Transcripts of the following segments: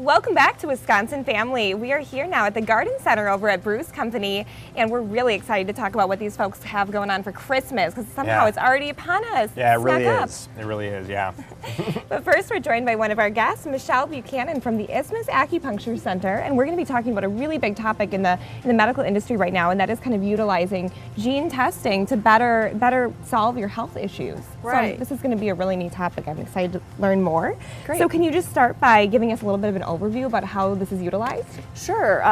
Welcome back to Wisconsin Family. We are here now at the Garden Center over at Bruce Company, and we're really excited to talk about what these folks have going on for Christmas, because somehow it's already upon us. Yeah, it really is. It really is, yeah. But first, we're joined by one of our guests, Michelle Buchanan from the Isthmus Acupuncture Center, and we're going to be talking about a really big topic in the medical industry right now, and that is kind of utilizing gene testing to better solve your health issues. Right. So this is going to be a really neat topic. I'm excited to learn more. Great. So can you just start by giving us a little bit of an overview about how this is utilized? Sure.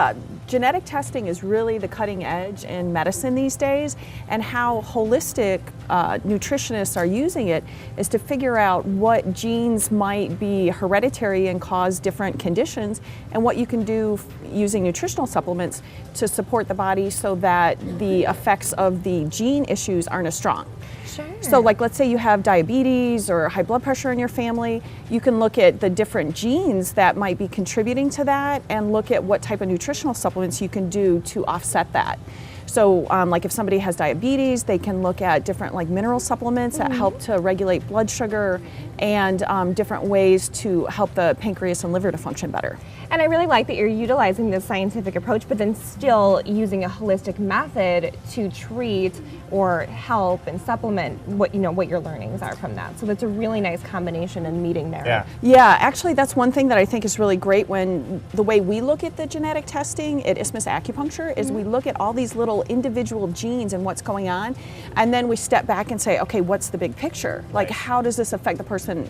Genetic testing is really the cutting edge in medicine these days, and how holistic nutritionists are using it is to figure out what genes might be hereditary and cause different conditions, and what you can do using nutritional supplements to support the body so that the effects of the gene issues aren't as strong. Sure. So like, let's say you have diabetes or high blood pressure in your family, you can look at the different genes that might be contributing to that and look at what type of nutritional supplements you can do to offset that. So like if somebody has diabetes, they can look at different like mineral supplements that help to regulate blood sugar, and different ways to help the pancreas and liver to function better. And I really like that you're utilizing this scientific approach, but then still using a holistic method to treat or help and supplement what your learnings are from that. So that's a really nice combination and meeting there. Yeah. Yeah, actually that's one thing that I think is really great when the way we look at the genetic testing at Isthmus Acupuncture is we look at all these little individual genes and what's going on, and then we step back and say, okay, what's the big picture? Like, how does this affect the person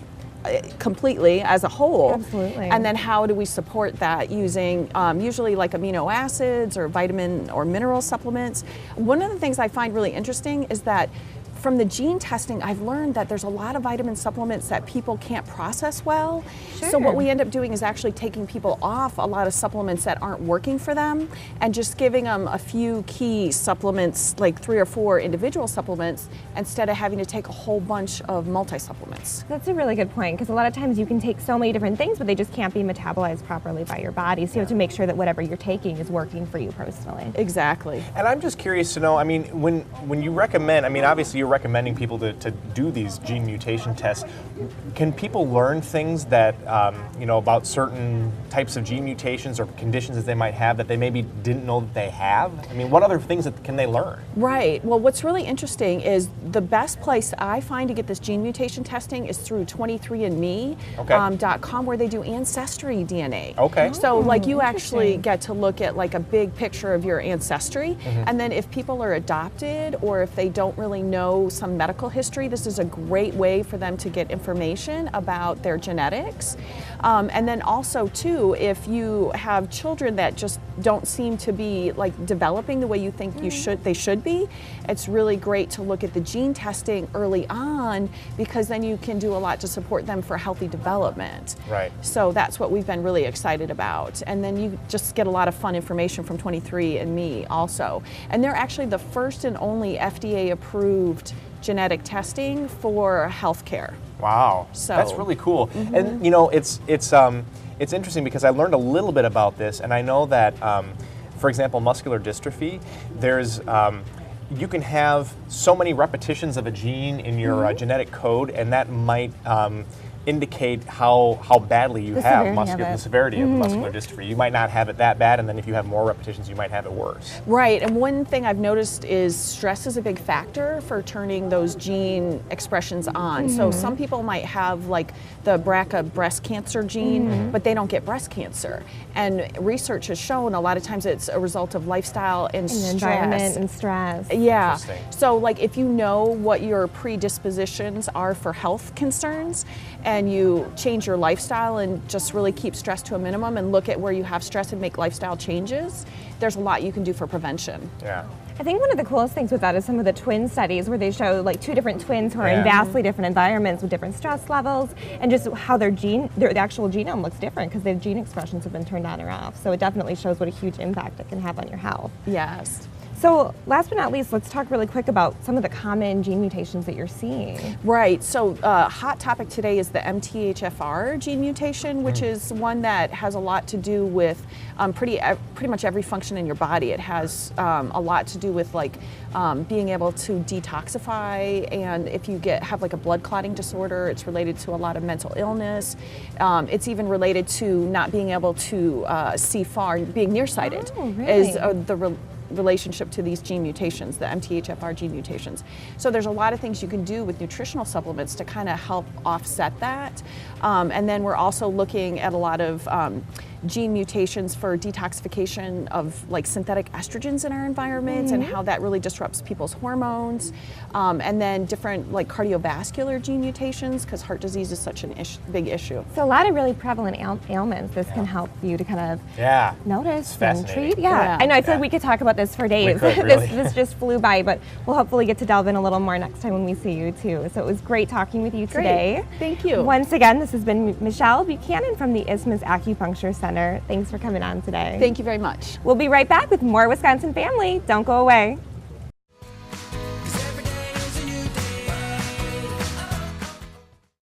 completely as a whole? Absolutely. And then how do we support that using usually like amino acids or vitamin or mineral supplements? One of the things I find really interesting is that from the gene testing, I've learned that there's a lot of vitamin supplements that people can't process well. Sure. So what we end up doing is actually taking people off a lot of supplements that aren't working for them, and just giving them a few key supplements, like 3 or 4 individual supplements, instead of having to take a whole bunch of multi-supplements. That's a really good point, because a lot of times you can take so many different things, but they just can't be metabolized properly by your body. So you have to make sure that whatever you're taking is working for you personally. Exactly. And I'm just curious to know, I mean, when you recommend, I mean, obviously you're recommending people to do these gene mutation tests. Can people learn things that, about certain types of gene mutations or conditions that they might have that they maybe didn't know that they have? I mean, what other things can they learn? Right. Well, what's really interesting is the best place I find to get this gene mutation testing is through 23andme.com, where they do ancestry DNA. Okay. So like you actually get to look at like a big picture of your ancestry, and then if people are adopted or if they don't really know some medical history, this is a great way for them to get information about their genetics. And then also too, if you have children that just don't seem to be like developing the way you think they should be, it's really great to look at the gene testing early on, because then you can do a lot to support them for healthy development. Right. So that's what we've been really excited about. And then you just get a lot of fun information from 23andMe also. And they're actually the first and only FDA approved genetic testing for healthcare. Wow, So that's really cool. And it's interesting because I learned a little bit about this, and I know that, for example, muscular dystrophy, there's you can have so many repetitions of a gene in your genetic code, and that might indicate how badly you have the severity of muscular dystrophy. You might not have it that bad, and then if you have more repetitions, you might have it worse. Right, and one thing I've noticed is stress is a big factor for turning those gene expressions on. So some people might have like the BRCA breast cancer gene, but they don't get breast cancer. And research has shown a lot of times it's a result of lifestyle and stress. Environment and stress. Yeah, so like if you know what your predispositions are for health concerns, and you change your lifestyle and just really keep stress to a minimum and look at where you have stress and make lifestyle changes, there's a lot you can do for prevention. Yeah. I think one of the coolest things with that is some of the twin studies where they show like 2 different twins who are in vastly different environments with different stress levels, and just how their actual genome looks different because their gene expressions have been turned on or off. So it definitely shows what a huge impact it can have on your health. Yes. So last but not least, let's talk really quick about some of the common gene mutations that you're seeing. Right, so hot topic today is the MTHFR gene mutation, which is one that has a lot to do with pretty much every function in your body. It has a lot to do with like being able to detoxify, and if you have like a blood clotting disorder, it's related to a lot of mental illness. It's even related to not being able to see far, being nearsighted. Oh, really? Is the relationship to these gene mutations, the MTHFR gene mutations. So there's a lot of things you can do with nutritional supplements to kind of help offset that. And then we're also looking at a lot of gene mutations for detoxification of like synthetic estrogens in our environment and how that really disrupts people's hormones. And then different like cardiovascular gene mutations, because heart disease is such an big issue. So a lot of really prevalent ailments this can help you to kind of notice and treat. Yeah. I know, I feel like we could talk about this for days. We could, really. This just flew by, but we'll hopefully get to delve in a little more next time when we see you too. So it was great talking with you today. Thank you. Once again, this has been Michelle Buchanan from the Isthmus Acupuncture Center. Thanks for coming on today. Thank you very much. We'll be right back with more Wisconsin Family. Don't go away.